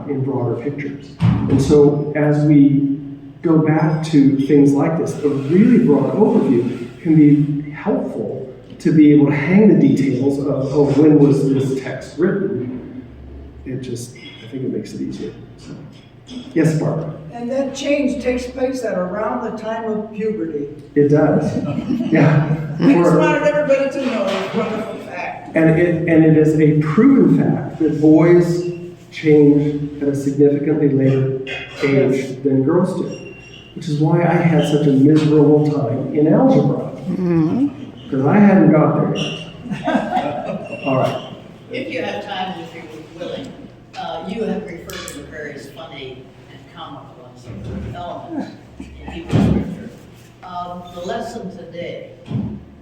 in broader pictures. And so as we go back to things like this, a really broad overview can be helpful to be able to hang the details of when was this text written. I think it makes it easier. So. Yes, Barbara? And that change takes place at around the time of puberty. It does. Yeah. I just wanted everybody to know it's a wonderful fact. And it is a proven fact that boys change at a significantly later age than girls do, which is why I had such a miserable time in algebra, because I hadn't got there yet. All right. If you have time, and if you're willing, you have referred to the various funny and comical elements in Hebrew scripture. The lesson today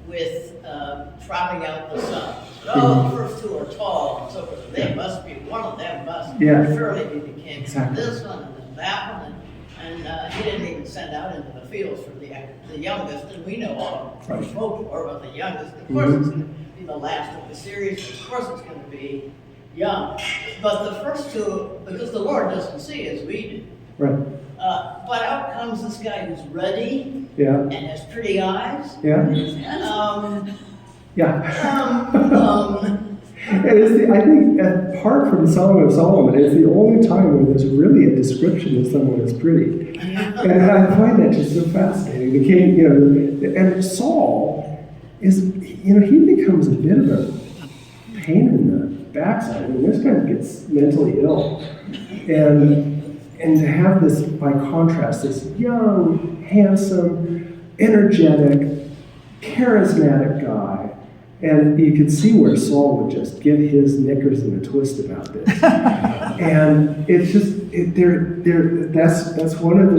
with trotting out the sun. Oh, the first two are tall, and so forth. They must be, one of them must surely be the king. Exactly. This one and then that one, and he didn't even send out into the fields for the youngest, and we know all from folklore about the youngest. Of course, it's going to be the last of the series. Of course, it's going to be young. But the first two, because the Lord doesn't see as we do. Right. But out comes this guy who's ruddy and has pretty eyes. Yeah. Yeah. And I think, apart from Song of Solomon, it's the only time when there's really a description of someone as pretty. And I find that just so fascinating. The king, and Saul is, he becomes a bit of a pain in the backside. I mean, this guy gets mentally ill. And to have this, by contrast, this young, handsome, energetic, charismatic guy, and you could see where Saul would just get his knickers in a twist about this. And it's just, that's one of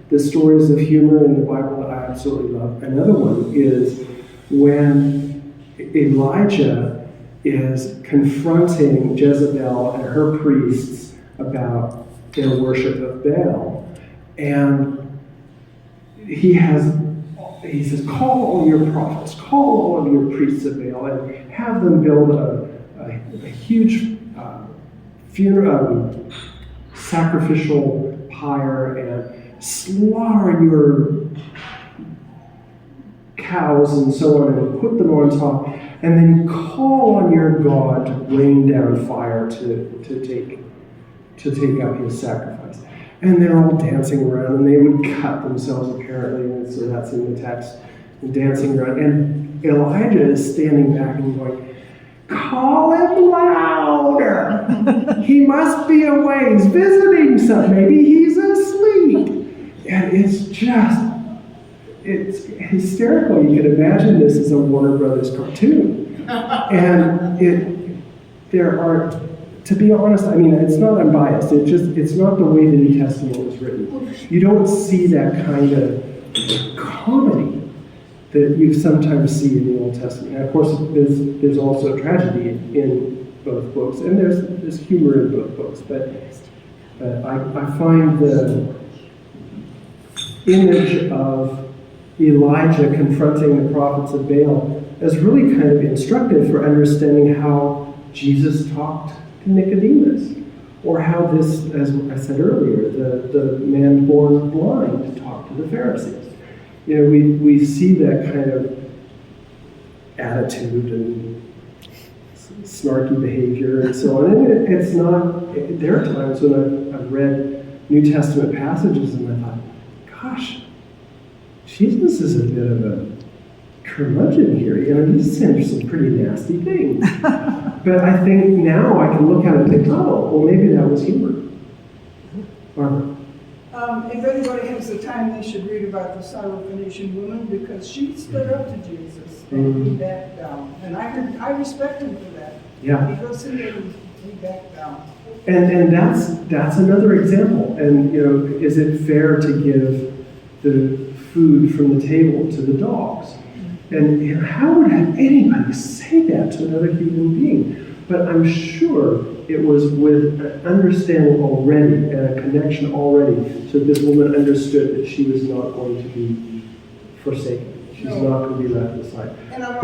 the stories of humor in the Bible that I absolutely love. Another one is when Elijah is confronting Jezebel and her priests about their worship of Baal. And he has he says, call all your prophets, call all of your priests of Baal, and have them build a huge funeral, sacrificial pyre, and slaughter your cows and so on, and put them on top, and then call on your God to rain down fire to take up his sacrifice. And they're all dancing around, and they would cut themselves apparently, and so that's in the text, and dancing around. And Elijah is standing back and going, call him louder. He must be away. He's visiting some. Maybe he's asleep. And it's hysterical. You can imagine this as a Warner Brothers cartoon. And there are, to be honest, I mean, it's not unbiased. It's not the way the New Testament was written. You don't see that kind of comedy that you sometimes see in the Old Testament. And of course, there's also tragedy in both books, and there's humor in both books. But I find the image of Elijah confronting the prophets of Baal as really kind of instructive for understanding how Jesus talked to Nicodemus, or how this, as I said earlier, the man born blind talked to the Pharisees. You know, we see that kind of attitude and snarky behavior and so on. And it's not, there are times when I've read New Testament passages and I thought, gosh, Jesus is a bit of a curmudgeon here. You know, he's saying some pretty nasty things. But I think now I can look at it and think, oh, well, maybe that was humor. Barbara? If anybody has the time, they should read about the Syrophoenician woman, because she stood up to Jesus and he backed down. And I respect him for that. Yeah. He goes in there and he backed down. And that's another example. And, you know, is it fair to give the food from the table to the dogs? And you know, how would anybody say that to another human being? But I'm sure it was with an understanding already and a connection already, so this woman understood that she was not going to be forsaken. She's not going to be left aside. And I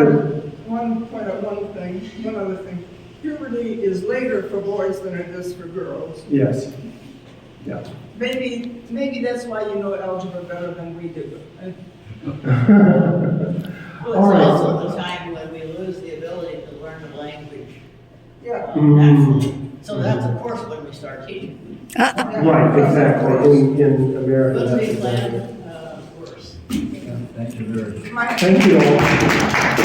want to point out one other thing. Puberty is later for boys than it is for girls. Yes. Yeah. Maybe that's why you know algebra better than we do. Well, All it's right. also the time when we lose the ability to learn a language Yeah. naturally. So that's, of course, when we start teaching. Right, exactly. In America, But that's we exactly. plan worse. Thank you very much. My- Thank you all.